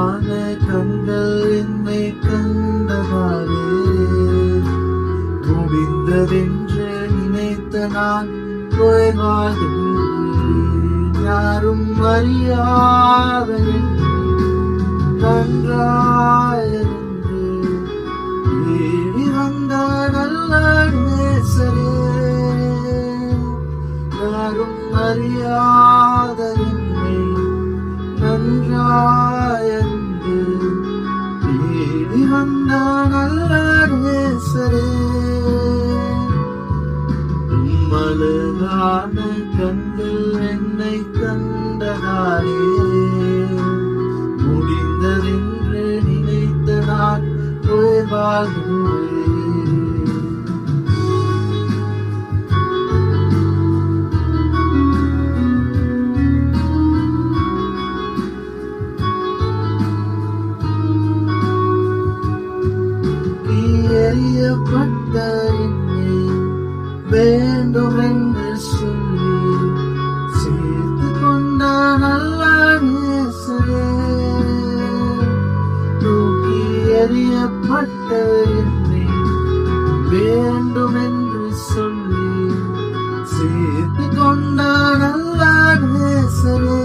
மலரான கண்கள் என்னை கண்டதாலே முடிந்ததென்று நினைத்த நான் ஓய்வாகின்றேன். யாரும் அறியாத நன்றாயிருந்து தேடி வந்த நல்ல நேசரே, யாரும் அறியாத என்னை நன்றாயிருந்து தேடி வந்த நல்ல நேசரே. மலரான கண்கள் என்னை கண்டதாலே முடிந்ததென்று நினைத்த நான் ஓய்வாகின்றேன். எறியப்பட்ட என்னை வேண்டும் என்று சொல்லி சேர்த்து கொண்ட நல்ல நேசரே, தூக்கி எறியப்பட்ட என்னை வேண்டும் என்று சொல்லி சேர்த்து கொண்ட நல்ல நேசரே.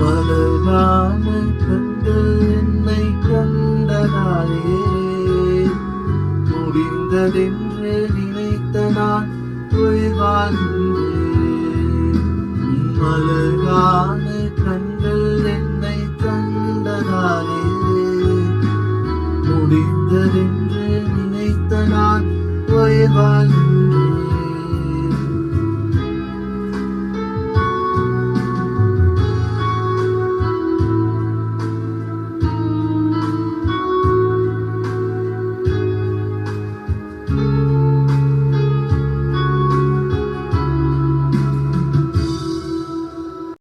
மலரான கண்கள் என்னை கண்டதாலே முடிந்ததென்று நினைத்த நான் ஓய்வாகின்றேன். மலரான கண்கள் என்னை கண்டதாலே முடிந்ததென்று நினைத்த நான் ஓய்வாகின்றேன்.